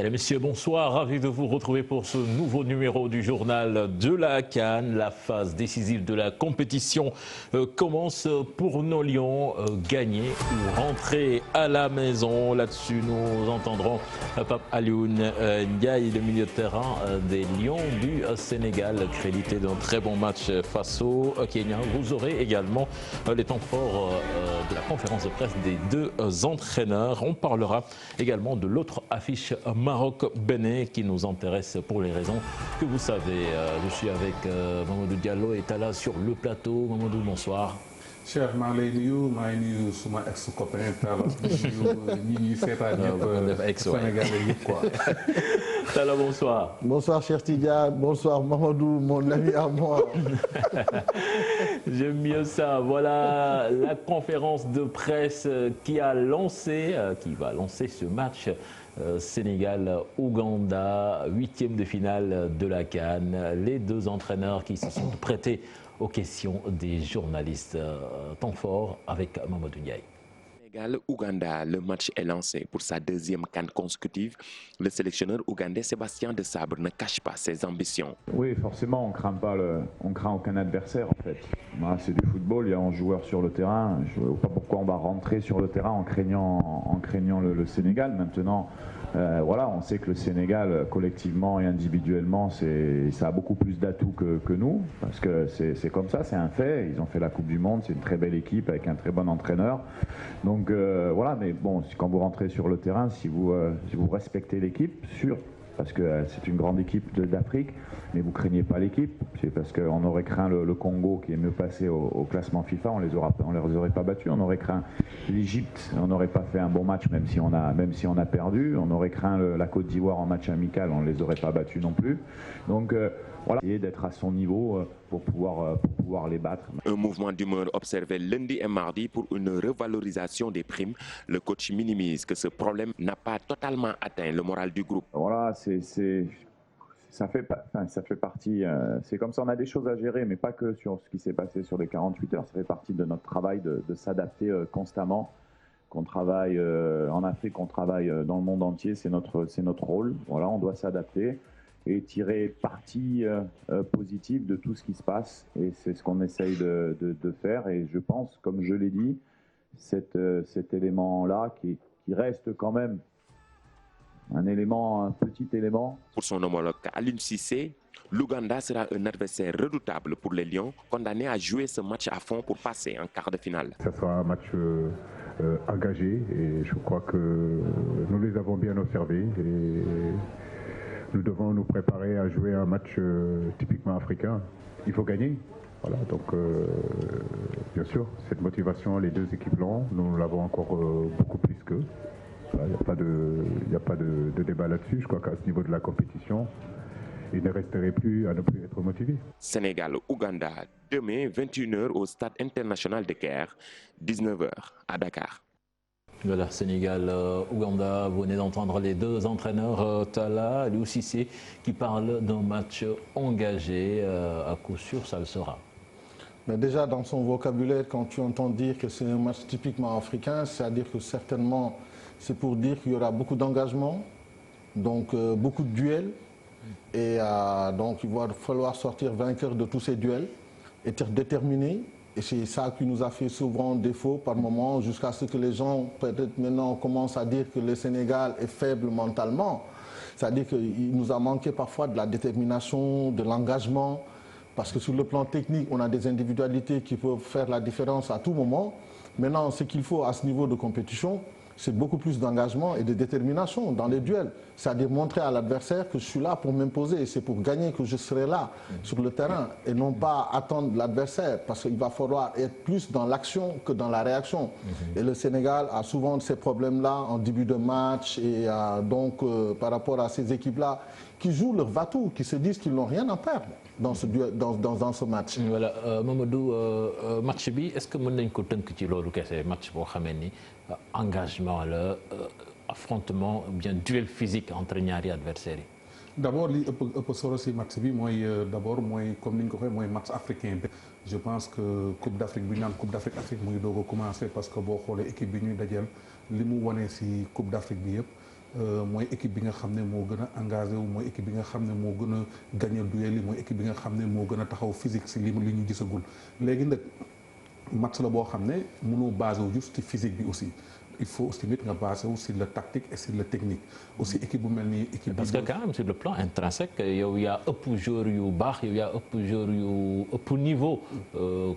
Et messieurs, bonsoir, ravi de vous retrouver pour ce nouveau numéro du journal de la CAN. La phase décisive de la compétition commence pour nos Lions, gagner ou rentrer à la maison. Là-dessus, nous entendrons Pape Alioune Ndiaye, le milieu de terrain des Lions du Sénégal, crédité d'un très bon match face au Kenya. Vous aurez également les temps forts de la conférence de presse des deux entraîneurs. On parlera également de l'autre affiche Maroc-Bénin qui nous intéresse pour les raisons que vous savez. Je suis avec Mamadou Diallo et Tala sur le plateau. Mamadou, bonsoir. Cher maa ngi lay nuyu suma ex copain Tala ñi seetaan ñëpp Sénégalais yëpp quoi. Tala, bonsoir. Bonsoir cher Tidia, bonsoir Mamadou, mon ami à moi. J'aime mieux ça. Voilà la conférence de presse qui va lancer ce match Sénégal-Ouganda, 8e de finale de la CAN. Les deux entraîneurs qui se sont prêtés aux questions des journalistes. Temps fort avec Mamadou Ndiaye. Sénégal-Ouganda, le match est lancé pour sa deuxième CAN consécutive. Le sélectionneur ougandais Sébastien Desabre ne cache pas ses ambitions. Oui, forcément, on craint aucun adversaire en fait. Voilà, c'est du football, il y a 11 joueurs sur le terrain. Je ne vois pas pourquoi on va rentrer sur le terrain en craignant le Sénégal. Maintenant, voilà, on sait que le Sénégal, collectivement et individuellement, ça a beaucoup plus d'atouts que nous, parce que c'est comme ça, c'est un fait. Ils ont fait la Coupe du Monde, c'est une très belle équipe avec un très bon entraîneur. Donc voilà, mais bon, quand vous rentrez sur le terrain, si vous respectez l'équipe, parce que c'est une grande équipe d'Afrique, mais vous craignez pas l'équipe, c'est parce qu'on aurait craint le Congo qui est mieux passé au classement FIFA, on les aurait pas battus, on aurait craint l'Égypte, on n'aurait pas fait un bon match même si on a perdu, on aurait craint la Côte d'Ivoire en match amical, on les aurait pas battus non plus. Donc voilà, essayer d'être à son niveau pour pouvoir les battre. Un mouvement d'humeur observé lundi et mardi pour une revalorisation des primes. Le coach minimise que ce problème n'a pas totalement atteint le moral du groupe. Voilà, ça fait partie, c'est comme ça, on a des choses à gérer, mais pas que sur ce qui s'est passé sur les 48 heures, ça fait partie de notre travail de s'adapter constamment, qu'on travaille en Afrique, qu'on travaille dans le monde entier, c'est notre rôle, voilà, on doit s'adapter et tirer parti positif de tout ce qui se passe, et c'est ce qu'on essaye de faire, et je pense, comme je l'ai dit, cet élément-là qui reste quand même un petit élément. Pour son homologue Aliou Cissé, l'Ouganda sera un adversaire redoutable pour les Lions, condamnés à jouer ce match à fond pour passer en quart de finale. Ça sera un match engagé et je crois que nous les avons bien observés et nous devons nous préparer à jouer un match typiquement africain. Il faut gagner. Voilà, donc bien sûr, cette motivation, les deux équipes l'ont, nous l'avons encore beaucoup plus qu'eux. Il n'y a pas de débat là-dessus. Je crois qu'à ce niveau de la compétition, il ne resterait plus à ne plus être motivé. Sénégal-Ouganda, demain 21h au stade international de Caire, 19h à Dakar. Voilà, Sénégal-Ouganda, vous venez d'entendre les deux entraîneurs, Tala, Aliou Cissé, qui parlent d'un match engagé. À coup sûr, ça le sera. Mais déjà, dans son vocabulaire, quand tu entends dire que c'est un match typiquement africain, c'est-à-dire que certainement, c'est pour dire qu'il y aura beaucoup d'engagement, donc beaucoup de duels, et donc il va falloir sortir vainqueur de tous ces duels, être déterminé, et c'est ça qui nous a fait souvent défaut par moment, jusqu'à ce que les gens, peut-être maintenant, commencent à dire que le Sénégal est faible mentalement. C'est-à-dire qu'il nous a manqué parfois de la détermination, de l'engagement, parce que sur le plan technique, on a des individualités qui peuvent faire la différence à tout moment. Maintenant, ce qu'il faut à ce niveau de compétition, c'est beaucoup plus d'engagement et de détermination dans les duels. C'est-à-dire montrer à l'adversaire que je suis là pour m'imposer, c'est pour gagner que je serai là sur le terrain et non pas attendre l'adversaire, parce qu'il va falloir être plus dans l'action que dans la réaction. Et le Sénégal a souvent ces problèmes-là en début de match et donc par rapport à ces équipes-là qui jouent leur va-tout, qui se disent qu'ils n'ont rien à perdre dans ce match. Voilà, Mamadou, match bi, est-ce que mën nañ ko tënk ci loolu kese match boo xamee ni engagement la affrontement bien duel physique entre ñaari adversaires yi. D'abord li ëpp solo si match bi mooy d'abord mooy comme ni ñu ko waxee mooy match africain bi. Je pense que Coupe d'Afrique bi ñu naan Coupe d'Afrique Afrique mu ngi doog a commencé parce que boo xoolee équipe bi ñuy dajeel li mu wane si Coupe d'Afrique bi yëpp mooy équipe bi nga xam ne moo gën a engagé wu mooy équipe bi nga xam ne moo gën a gagné duel yi mooy équipe bi nga xam ne moo gën a taxaw physique si li ñu gisagul léegi nag match la boo xam ne mënoo basé wu juste ci physique bi aussi il faut aussi tamit nga basé wu sur le tactique et sur le technique aussi équipe bu mel ni équipe parce que quand même sur le plan intrinsèque yow yaa ëpp joueur yu baax yow yaa ëpp joueur yu ëpp niveau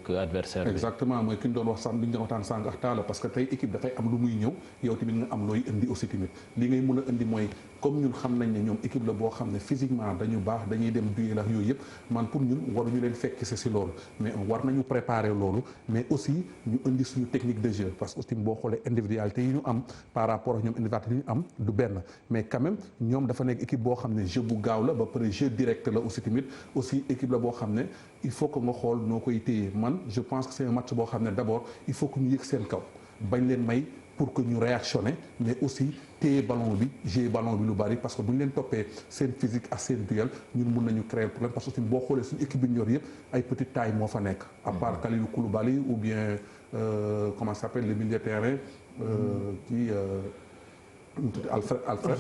que adversaire bi. exactement mooy ki ñu doon wax sax li ñu doon waxtaan sànq ak taala parce que tey équipe dafay am lu muy ñëw yow tamit nga am looy indi aussi tamit li ngay mën a indi mooy comme ñun xam nañ ne ñoom équipe la boo xam ne physiquement dañu baax dañuy dem duel ak yooyu yëpp man pour ñun waruñu leen fekk si loolu mais war nañu préparer loolu mais aussi ñu indi suñu technique de jeu parce que aussi boo xoolee individualité yi ñu am par rapport ak ñoom individualité yi ñu am du benn mais quand même ñoom dafa nekk équipe boo xam ne jeu bu gaaw la ba pare jeu direct la aussi tamit aussi équipe la boo xam ne il faut que nga xool noo koy téye man je pense que c'est un match boo xam ne d'abord il faut que ñu yëg seen kaw bañ leen may pour que ñu réactionner mais aussi téye ballon bi jouer ballon bi lu bari parce que bu ñu leen toppee seen physique ak seen duel ñun mun nañu créer problème parce que aussi boo xoolee suñu équipe bi ñu yor yëpp ay petite taille moo fa nekk. à part Kalidou Koulibaly ou bien comment ça s'appelle le milieu de terrain Alfred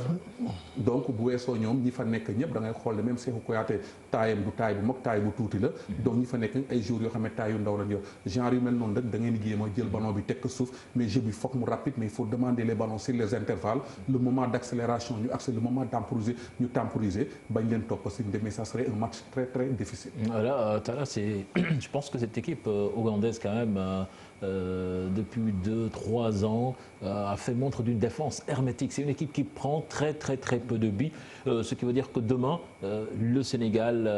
donc bu weesoo ñoom ñi fa nekk ñëpp da ngay xool ne même Cheikhou Kouyaté taayam du taay bu mag taay bu tuuti la donc ñi fa nekk ay joueurs yoo xam ne taay yu ndaw lañ yor genre yu mel noonu rek da ngeen di jéem a jël ballon bi teg ko suuf mais jeu bi foog mu rapide mais il faut demander les ballons sur les intervalles le moment d'accélération ñu accélère le moment temporiser ñu temporiser bañ leen topp si mais ça serait un match très très difficile. Voilà, Talla, je pense que cette équipe ougandaise quand même depuis 2-3 ans a fait montre d'une défense hermétique. C'est une équipe qui prend très peu de buts, ce qui veut dire que demain le Sénégal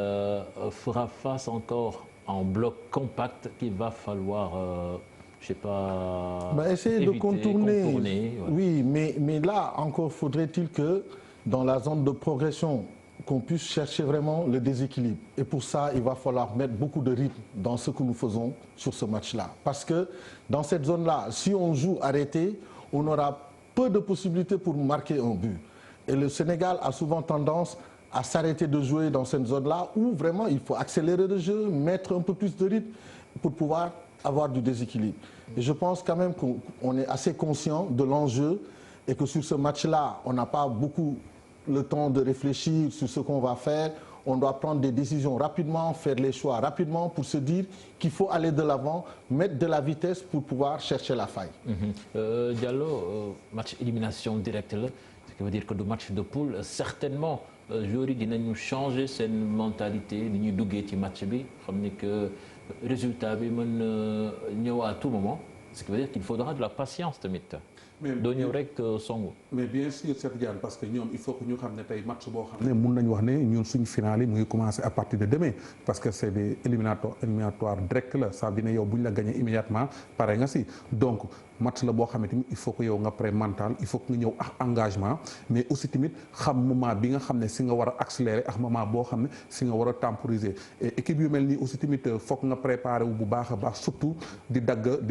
fera face encore en bloc compact qu'il va falloir je sais pas essayer éviter, de contourner ouais. Oui, mais là encore faudrait-il que dans la zone de progression qu'on puisse chercher vraiment le déséquilibre. Et pour ça, il va falloir mettre beaucoup de rythme dans ce que nous faisons sur ce match-là. Parce que dans cette zone-là, si on joue arrêté, on aura peu de possibilités pour marquer un but. Et le Sénégal a souvent tendance à s'arrêter de jouer dans cette zone-là où vraiment il faut accélérer le jeu, mettre un peu plus de rythme pour pouvoir avoir du déséquilibre. Et je pense quand même qu'on est assez conscient de l'enjeu et que sur ce match-là, on n'a pas beaucoup le temps de réfléchir sur ce qu'on va faire. On doit prendre des décisions rapidement, faire les choix rapidement pour se dire qu'il faut aller de l'avant, mettre de la vitesse pour pouvoir chercher la faille. Diallo, match élimination directe là, ce qui veut dire que le match de poule, certainement, joueurs yi dinañu changer seen mentalité ni ñuy duggee ci match bi xam ni que résultat bi mën ñëw à tout moment, ce qui veut dire qu'il faudra de la patience tamit. doo ñëw rek songu. mais bien sûr Cheikh Diane parce que ñoom il faut que ñu xam ne tey match boo xam ne mun nañu wax ne ñun suñu finale yi mu ngi commencer à partir de demain parce que c'est des éliminatoires direct la ça veut dire ne yow bu ñu la gagné immédiatement pare nga si donc match la boo xam ne tamit il faut que yow nga pré mental il faut que nga ñëw ak engagement mais aussi tamit xam moment bi nga xam ne si nga war a accélérer ak moment boo xam ne si nga war a temporiser et équipe yu mel nii aussi tamit foog nga préparer wu bu baax a baax surtout di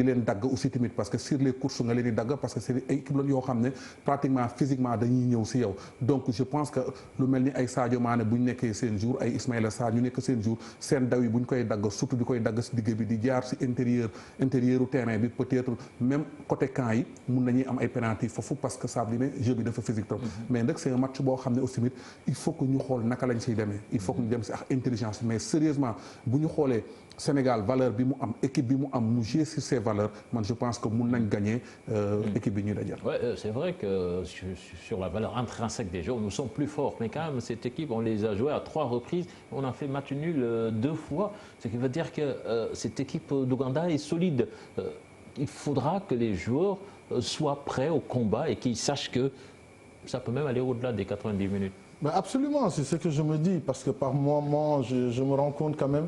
leen dagg aussi tamit parce que sur les courses nga leen di dagg parce que c'est ay équipe la yoo xam ne pratiquement physiquement dañuy ñëw si yow donc je pense que lu mel ni ay Sadio Mané bu ñu nekkee seen jour ay Ismaïla Sarr ñu nekk seen jour seen daw yi bu ñu koy dagg surtout di koy dagg si digg bi di jaar si intérieur terrain bi peut-être même côté camp yi mun nañuy am ay pénalty foofu parce que ça veut dire ne jeu bi dafa physique trop mais nag c'est un match boo xam ne aussi tamit il faut que ñu xool naka lañ siy demee il faut que ñu dem si ak intelligence mais sérieusement bu ñu xoolee Sénégal valeur bi mu am équipe bi mu am mu jouer sur ses valeurs man je pense que mun nañ gagner équipe bi ñuy dajal. Ouais, c'est vrai que sur la valeur intrinsèque des joueurs nous sommes plus forts mais quand même cette équipe on les a joués à 3 reprises on a fait match nul 2 fois ce qui veut dire que cette équipe d'Ouganda est solide. Il faudra que les joueurs soient prêts au combat et qu'ils sachent que ça peut même aller au-delà des 90 minutes. Mais absolument, c'est ce que je me dis parce que par moment je me rends compte quand même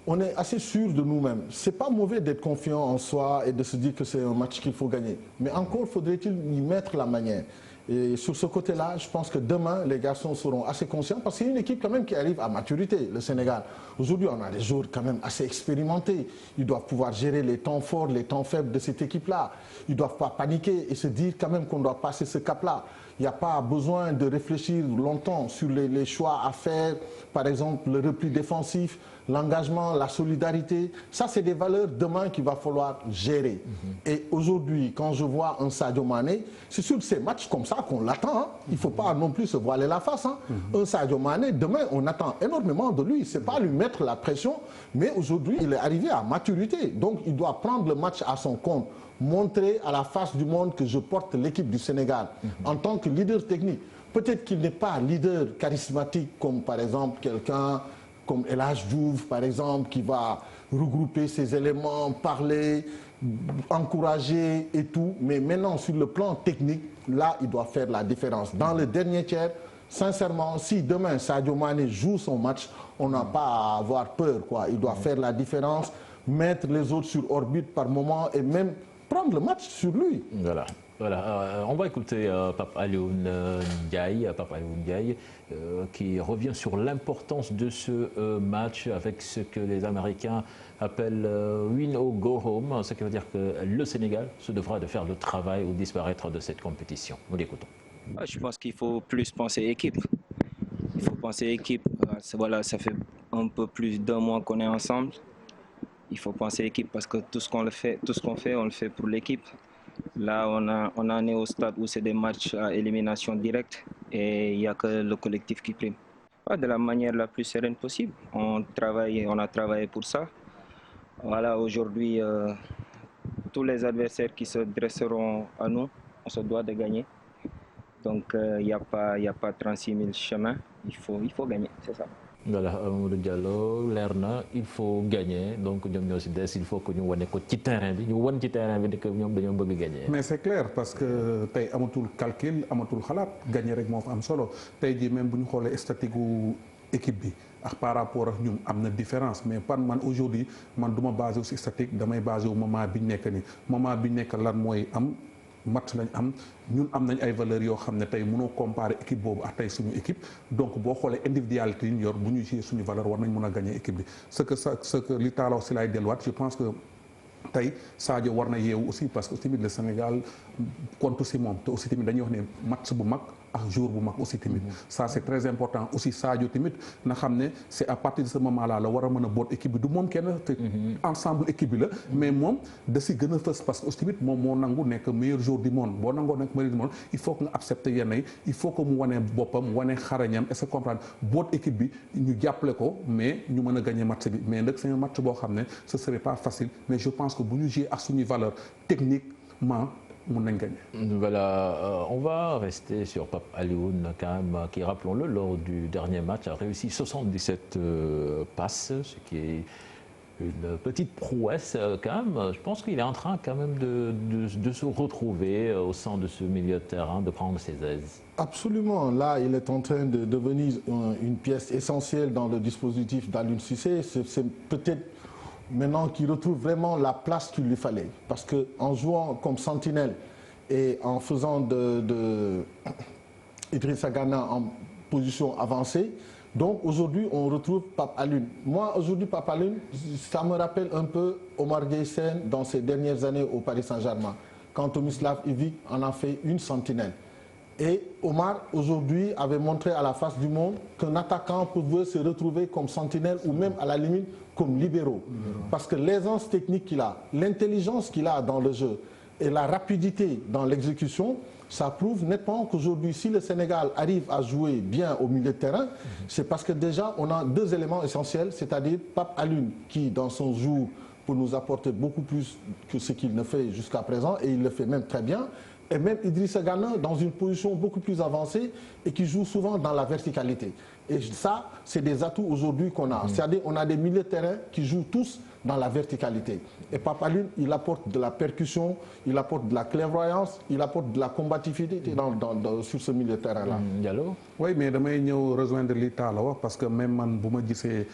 on est assez sûr de nous-mêmes. C'est pas mauvais d'être confiant en soi et de se dire que c'est un match qu'il faut gagner. Mais encore faudrait-il y mettre la manière. Et sur ce côté-là, je pense que demain, les garçons seront assez conscients parce qu'il y a une équipe quand même qui arrive à maturité, le Sénégal. Aujourd'hui, on a des joueurs quand même assez expérimentés. Ils doivent pouvoir gérer les temps forts, les temps faibles de cette équipe-là. Ils ne doivent pas paniquer et se dire quand même qu'on doit passer ce cap-là. Il n'y a pas besoin de réfléchir longtemps sur les choix à faire, par exemple le repli défensif, l'engagement, la solidarité. Ça, c'est des valeurs demain qu'il va falloir gérer. Et aujourd'hui, quand je vois un Sadio Mané, c'est sur ces matchs comme ça qu'on l'attend. Hein. Il ne faut pas non plus se voiler la face. Hein. Un Sadio Mané, demain, on attend énormément de lui. Ce n'est pas lui mettre la pression, mais aujourd'hui, il est arrivé à maturité. Donc, il doit prendre le match à son compte, montrer à la face du monde que je porte l'équipe du Sénégal en tant que leader technique. Peut-être qu'il n'est pas leader charismatique comme par exemple quelqu'un comme El Hadji Diouf par exemple qui va regrouper ses éléments, parler, encourager et tout. Mais maintenant sur le plan technique, là il doit faire la différence. Dans le dernier tiers, sincèrement, si demain Sadio Mané joue son match, on n'a pas à avoir peur, quoi. Il doit faire la différence, mettre les autres sur orbite par moment et même prendre le match sur lui. Voilà. Voilà, on va écouter Pape Alioune Ndiaye, qui revient sur l'importance de ce match avec ce que les Américains appellent win or go home, ce qui veut dire que le Sénégal se devra de faire le travail ou disparaître de cette compétition. Nous l'écoutons. Je pense qu'il faut plus penser équipe. Il faut penser équipe. Voilà, ça fait un peu plus d'un mois qu'on est ensemble. Il faut penser équipe parce que tout ce qu'on fait, on le fait pour l'équipe. Là, on en est au stade où c'est des matchs à élimination directe et il n'y a que le collectif qui prime. De la manière la plus sereine possible. On a travaillé pour ça. Voilà, aujourd'hui, tous les adversaires qui se dresseront à nous, on se doit de gagner. Donc, il n'y a pas 36 000 chemins. Il faut gagner, c'est ça. Voilà, Mamadou Diallo, Lerna, il faut gagner. Donc, il faut que nous wane ko ci terrain bi, ñu wan ci terrain bi que ñom dañoo bëgg gagner. Mais c'est clair parce que tay amatul calcul, amatul xalaat, gagner rek moo fa am solo. Tay ji même bu ñu xoolee statique gu équipe bi ak par rapport ak ñum am na différence mais pan man aujourd'hui man duma basé wu si statique, damay basé wu moment bi ñu nekk ni. Moment bi ñu nekk lan mooy am match lañ am ñun am nañ ay valeurs yoo xam ne tey mënoo comparer équipe boobu ak tey suñu équipe donc boo xoolee individualité yi ñu yor bu ñu jouer suñu valeur war nañ mën a gagner équipe bi ce que li taalaw si laay delluwaat je pense que tey Sadio war na yeewu aussi parce que tamit le Sénégal compte si moom te aussi tamit dañuy wax ne match bu mag ak jour bu mag aussi tamit ça c'est très important aussi Sadio tamit na xam ne c'est à partir de ce moment là la war a mën a boot équipe bi du moom kenn te ensemble équipe bi la mais moom da si gën a fës parce que aussi tamit moom moo nangu nekk meilleur joueur du monde boo nangoo nekk meilleur du monde il faut que nga accepter yenn yi il faut que mu wane boppam wane xarañam est-ce que comprendre boot équipe bi ñu jàppale ko mais ñu mën a gagner match bi mais nag c'est un match boo xam ne ce serait pas facile mais je pense que bu ñu jouer ak suñuy valeur techniquement Voilà, on va rester sur Pape Alioune quand même, qui, rappelons-le, lors du dernier match a réussi 77 passes, ce qui est une petite prouesse quand même. Je pense qu'il est en train quand même de se retrouver au sein de ce milieu de terrain, de prendre ses aises. Absolument, là il est en train de devenir une pièce essentielle dans le dispositif d'Aliou Cissé. C'est peut-être maintenant qu'il retrouve vraiment la place qu'il lui fallait. Parce qu'en jouant comme sentinelle et en faisant de Idrissa Gana en position avancée, donc aujourd'hui on retrouve Pape Alioune. Moi aujourd'hui Pape Alioune, ça me rappelle un peu Omar Gueye Sène dans ses dernières années au Paris Saint-Germain. Quand Tomislav Ivic en a fait une sentinelle. Et Omar, aujourd'hui, avait montré à la face du monde qu'un attaquant pouvait se retrouver comme sentinelle ou même à la limite comme libéraux. Parce que l'aisance technique qu'il a, l'intelligence qu'il a dans le jeu et la rapidité dans l'exécution, ça prouve nettement qu'aujourd'hui, si le Sénégal arrive à jouer bien au milieu de terrain, c'est parce que déjà, on a deux éléments essentiels, c'est-à-dire Pape Alioune, qui dans son jour peut nous apporter beaucoup plus que ce qu'il ne fait jusqu'à présent, et il le fait même très bien, et même Idrissa Gana dans une position beaucoup plus avancée et qui joue souvent dans la verticalité. Et ça, c'est des atouts aujourd'hui qu'on a. C'est-à-dire qu'on a des milieux de terrain qui jouent tous dans la verticalité. Et Pape Alioune, il apporte de la percussion, il apporte de la clairvoyance, il apporte de la combativité sur ce milieu de terrain-là. Diallo? Oui, mais damay ñëw rejoindre li Talla wax parce que même man bu ma gisee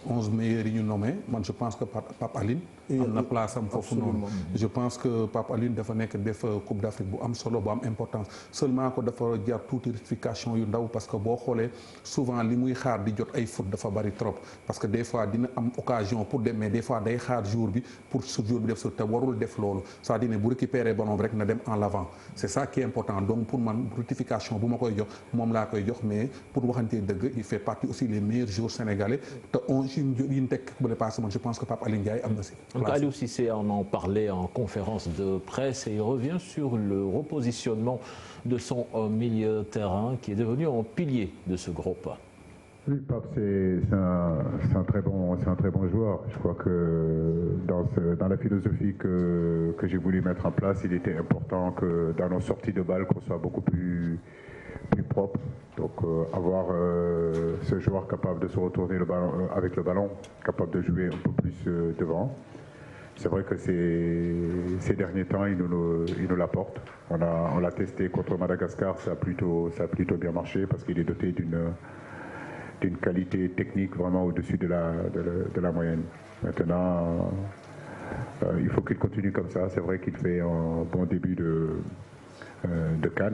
11 meilleurs yi ñu nommé man je pense que Pape Aline am na place am foofu noonu. je pense que Pape Aline dafa nekk def Coupe d'Afrique bu am solo bu am importance seulement que dafa jar tuuti rectification yu ndaw parce que boo xoolee souvent li muy xaar di jot ay fautes dafa bari trop parce que des fois dina am occasion pour dem mais des fois day xaar jour bi pour su jour bi def te warul def loolu c'est-à-dire ne bu récupérer ballon rek na dem en l'avant c'est ça qui est important donc pour man rectification bu ma koy jox moom laa koy jox mais pour waxante dëgg il fait partie aussi les meilleurs joueurs sénégalais te on yi ñu teg bu dépassé man je pense que Pape Aline Ndiaye am na si. Donc Aliou Cissé en parlait en conférence de presse et il revient sur le repositionnement de son milieu terrain qui est devenu un pilier de ce groupe. Oui, Pape, c'est un très bon joueur. Je crois que dans la philosophie que j'ai voulu mettre en place, il était important que dans nos sorties de balles, qu'on soit beaucoup plus propre. Donc avoir ce joueur capable de se retourner avec le ballon, capable de jouer un peu plus devant. C'est vrai que ces derniers temps, il nous l'apporte. On l'a testé contre Madagascar, ça a plutôt bien marché parce qu'il est doté d'une qualité technique vraiment au-dessus de la moyenne. Maintenant, il faut qu'il continue comme ça. C'est vrai qu'il fait un bon début de CAN.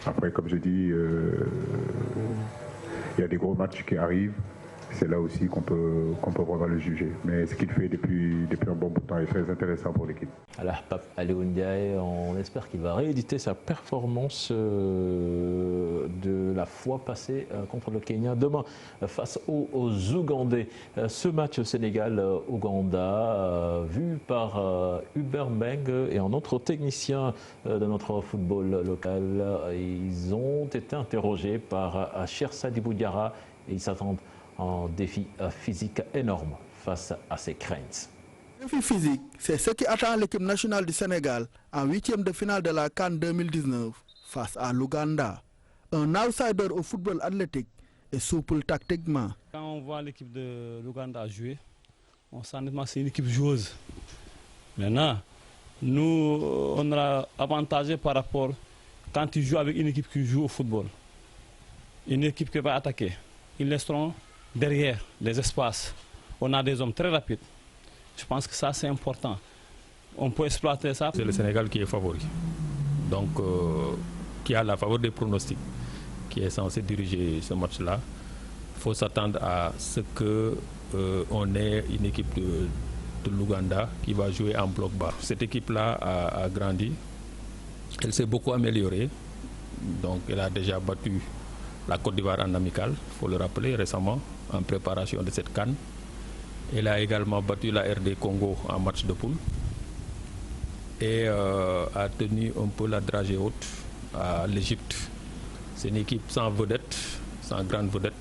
Après, comme je dis, il y a des gros matchs qui arrivent. C'est là aussi qu'on peut vraiment le juger. Mais ce qu'il fait depuis un bon bout de temps est très intéressant pour l'équipe. Alors, Pape Aliou Ndiaye, on espère qu'il va rééditer sa performance de la fois passée contre le Kenya demain face aux Ougandais. Ce match Sénégal-Ouganda, vu par Hubert Meng et un autre technicien de notre football local, ils ont été interrogés par Cheikh Sadibou Diarra et ils s'attendent un défi physique énorme face à ces craintes. Le défi physique, c'est ce qui attend l'équipe nationale du Sénégal en huitième de finale de la CAN 2019 face à l'Ouganda. Un outsider au football athlétique et souple tactiquement. Quand on voit l'équipe de l'Ouganda jouer, on sent que c'est une équipe joueuse. Maintenant, nous, on a avantagé par rapport quand ils jouent avec une équipe qui joue au football. Une équipe qui va attaquer. Ils laisseront derrière les espaces. On a des hommes très rapides. Je pense que ça, c'est important. On peut exploiter ça. C'est le Sénégal qui est favori. Donc, qui a la faveur des pronostics, qui est censé diriger ce match-là. Il faut s'attendre à ce qu'on ait une équipe de l'Ouganda qui va jouer en bloc bas. Cette équipe-là a grandi. Elle s'est beaucoup améliorée. Donc, elle a déjà battu la Côte d'Ivoire en amical, il faut le rappeler, récemment, en préparation de cette CAN. Elle a également battu la RD Congo en match de poule et a tenu un peu la dragée haute à l'Égypte. C'est une équipe sans vedette, sans grande vedette,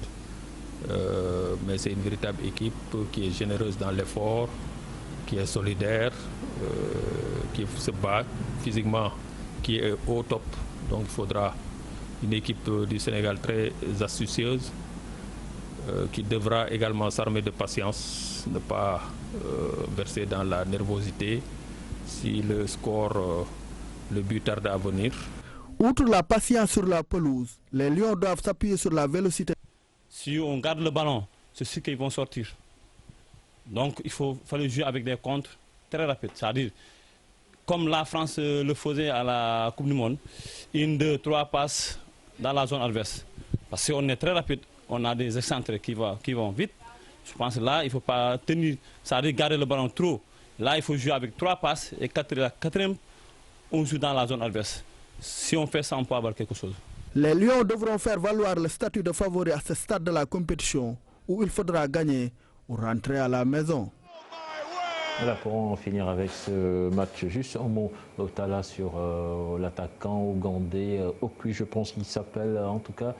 mais c'est une véritable équipe qui est généreuse dans l'effort, qui est solidaire, qui se bat physiquement, qui est au top. Donc il faudra une équipe du Sénégal très astucieuse qui devra également s'armer de patience, ne pas verser dans la nervosité si le score, le but tarde à venir. Outre la patience sur la pelouse, les Lions doivent s'appuyer sur la vélocité. Si on garde le ballon, c'est ce qu'ils vont sortir. Donc il fallait jouer avec des contres très rapides, c'est-à-dire comme la France le faisait à la Coupe du Monde, 1, 2, 3 passes dans la zone adverse. Parce qu'on est très rapide, on a des excentrés qui vont vite. Je pense que là, il ne faut pas tenir, c'est-à-dire garder le ballon trop. Là, il faut jouer avec 3 passes et la quatrième, on joue dans la zone adverse. Si on fait ça, on peut avoir quelque chose. Les Lions devront faire valoir le statut de favori à ce stade de la compétition où il faudra gagner ou rentrer à la maison. Voilà, pour en finir avec ce match, juste un mot, Tala, sur l'attaquant ougandais Okwi, je pense qu'il s'appelle, en tout cas,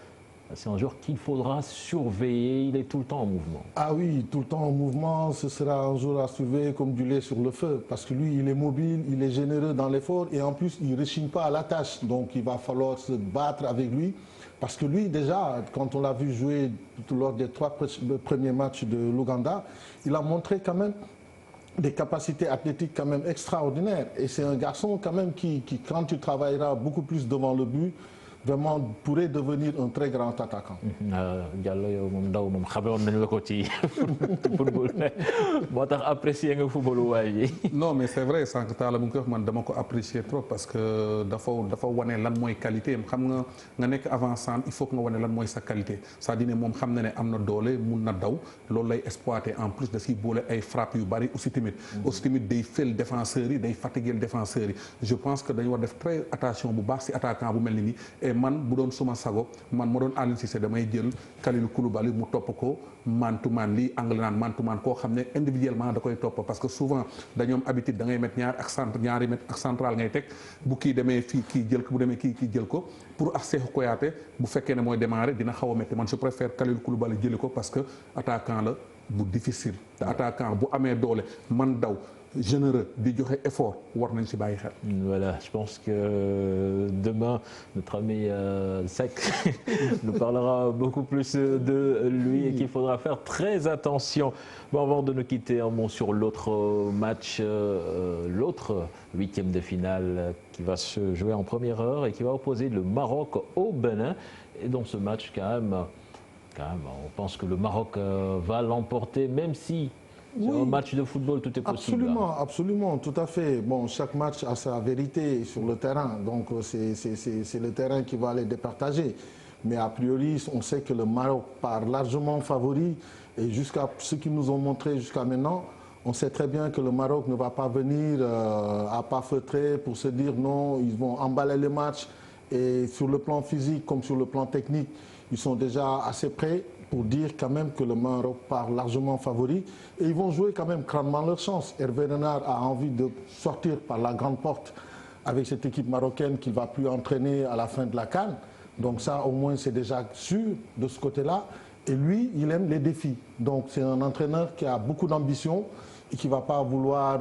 c'est un joueur qu'il faudra surveiller, il est tout le temps en mouvement. Ah oui, tout le temps en mouvement, ce sera un joueur à surveiller comme du lait sur le feu, parce que lui, il est mobile, il est généreux dans l'effort, et en plus, il ne rechigne pas à la tâche, donc il va falloir se battre avec lui, parce que lui, déjà, quand on l'a vu jouer lors des 3 premiers matchs de l'Ouganda, il a montré quand même des capacités athlétiques quand même extraordinaires. Et c'est un garçon quand même qui, quand tu travailleras beaucoup plus devant le but, vraiment pourrait devenir un très grand attaquant. Diallo yow moom ndaw moom xamewoon nañu la ko ci football moo tax apprécier nga football waaye ji. non mais c'est vrai sànq Talla mu ngi koy wax man dama ko apprécier trop parce que dafa wane lan mooy qualité am xam nga nekk avant-centre il faut que nga wane lan mooy sa qualité c'est-à-dire ne moom xam na ne am na doole mun na daw loolu lay exploiter en plus da siy boole ay frappes yu bari aussi tamit day fël défenseurs yi day fatiguer défenseurs yi je pense que dañu war def très attention bu baax si attaquant bu mel ni nii et man bu doon suma sago man ma doon Aliou Cissé damay jël Kalidou Koulibaly mu topp ko man-to-man lii anglais naan man-to-man koo xam ne individuellement da koy topp parce que souvent dañoo am habitude da ngay mettre ñaari mètre ak central ngay teg bu kii demee fii kii jël ko bu demee kii jël ko pour ak Cheikhou Kouyaté bu fekkee ne mooy démarrer dina xaw a métti man je préfère Kalidou Koulibaly jëli ko parce que attaquant la bu difficile te attaquant bu amee doole man daw généreux di joxe effort war nañ ci bàyyi xel. Voilà, je pense que demain notre ami Seck nous parlera beaucoup plus de lui et qu'il faudra faire très attention. Bon, avant de nous quitter, un mot sur l'autre match, l'autre huitième de finale qui va se jouer en première heure et qui va opposer le Maroc au Bénin. Et dans ce match, quand même, on pense que le Maroc va l'emporter, même si sur un match de football, tout est possible. Absolument, absolument, tout à fait. Bon, chaque match a sa vérité sur le terrain, donc c'est le terrain qui va les départager. Mais a priori, on sait que le Maroc part largement favori et jusqu'à ce qu'ils nous ont montré jusqu'à maintenant, on sait très bien que le Maroc ne va pas venir à pas feutrer pour se dire non, ils vont emballer les matchs et sur le plan physique comme sur le plan technique, ils sont déjà assez prêts pour dire quand même que le Maroc part largement favori et ils vont jouer quand même grandement leur chance. Hervé Renard a envie de sortir par la grande porte avec cette équipe marocaine qu'il ne va plus entraîner à la fin de la CAN. Donc ça au moins c'est déjà sûr de ce côté-là. Et lui, il aime les défis. Donc c'est un entraîneur qui a beaucoup d'ambition et qui ne va pas vouloir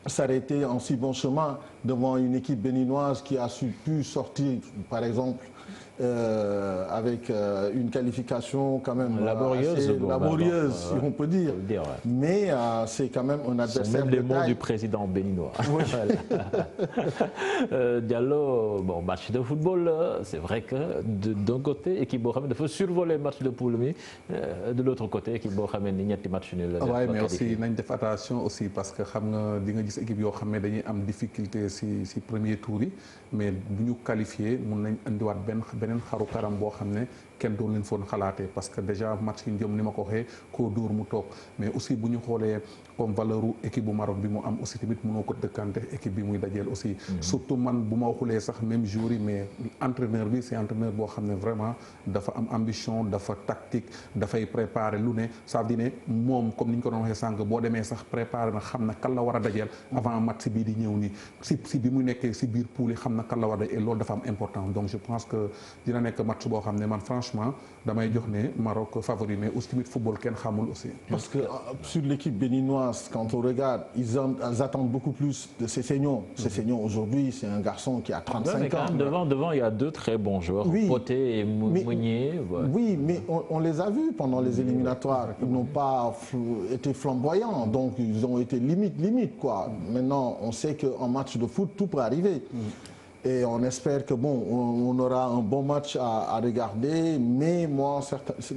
s'arrêter en si bon chemin devant une équipe béninoise qui a pu sortir, par exemple, avec une qualification quand même laborieuse, si on peut dire. Mais c'est quand même un adversaire. C'est même les mots du président béninois. Oui. Diallo, bon, match de football, c'est vrai que d'un côté, équipe Mohamed, il faut survoler le match de poule, de l'autre côté, équipe Mohamed, il y a des matchs nuls. Oui, mais aussi, il faut faire attention aussi parce que les équipes qui ont des difficultés si premier tour, mais nous qualifiés, nous avons beneen xaru karam boo xam ne kenn doon leen foon xalaatee parce que déjà match yi jëm ni ma ko waxee koo dóor mu toog mais aussi bu ñu xoolee comme valeur u équipe bu Maroc bi mu am aussi tamit mënoo ko dëkkante équipe bi muy dajeel aussi surtout man bu ma waxulee sax même jour yi mais entraîneur bi c'est entraîneur boo xam ne vraiment dafa am ambition dafa tactique dafay préparer lu ne ça veut dire ne moom comme ni ñu ko doon waxee sànq boo demee sax préparer na xam na kan la war a dajeel avant match bii di ñëw nii si bi mu nekkee si biir poule yi xam na kan la war a dajeel et loolu dafa am important donc je pense que dina nekk match boo xam ne man franchement damay jox ne Maroc favori mais aussi tamit football kenn xamul aussi. Parce que sur l'équipe béninoise quand on regarde ils attendent beaucoup plus de Sessegnon. Sessegnon aujourd'hui c'est un garçon qui a 35 ans. Devant il y a deux très bons joueurs, oui, Poté et Meunier. Oui, mais on les a vus pendant les éliminatoires. Ils n'ont pas été flamboyants, donc ils ont été limite quoi. Maintenant on sait qu'en match de foot tout peut arriver. Et on espère que bon, on aura un bon match à regarder, mais moi,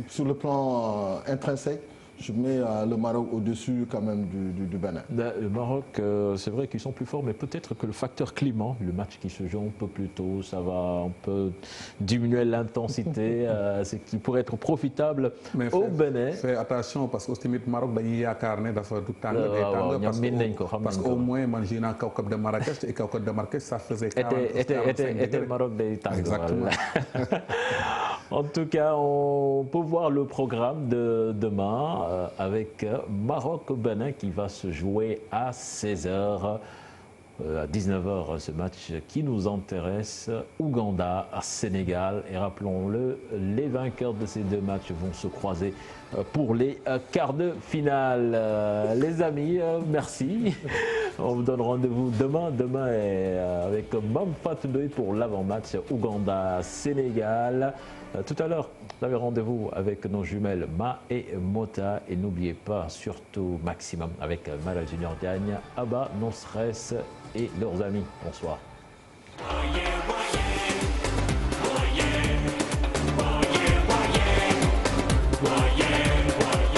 sur le plan intrinsèque, je mets le Maroc au-dessus quand même du Bénin. Le Maroc, c'est vrai qu'ils sont plus forts, mais peut-être que le facteur climat, le match qui se joue un peu plus tôt, ça va un peu diminuer l'intensité, ce qui pourrait être profitable au Bénin. Fais attention parce que le Maroc, il y a carnet d'affaires tout parce qu'au moins, j'ai un Kawkab de Marrakech et Kawkab de Marrakech, ça faisait 40 était le Maroc des Tango. Exactement. En tout cas, on peut voir le programme de demain avec Maroc-Bénin qui va se jouer à 16h. À 19h, ce match qui nous intéresse, Ouganda-Sénégal. Et rappelons-le, les vainqueurs de ces deux matchs vont se croiser pour les quarts de finale. Les amis, merci. On vous donne rendez-vous demain avec Mame Fatou Ndoye pour l'avant-match Ouganda-Sénégal. Tout à l'heure, vous avez rendez-vous avec nos jumelles Ma et Mota. Et n'oubliez pas, surtout Maximum, avec Mara Junior Diagne, Abba, Non Stress et leurs amis. Bonsoir.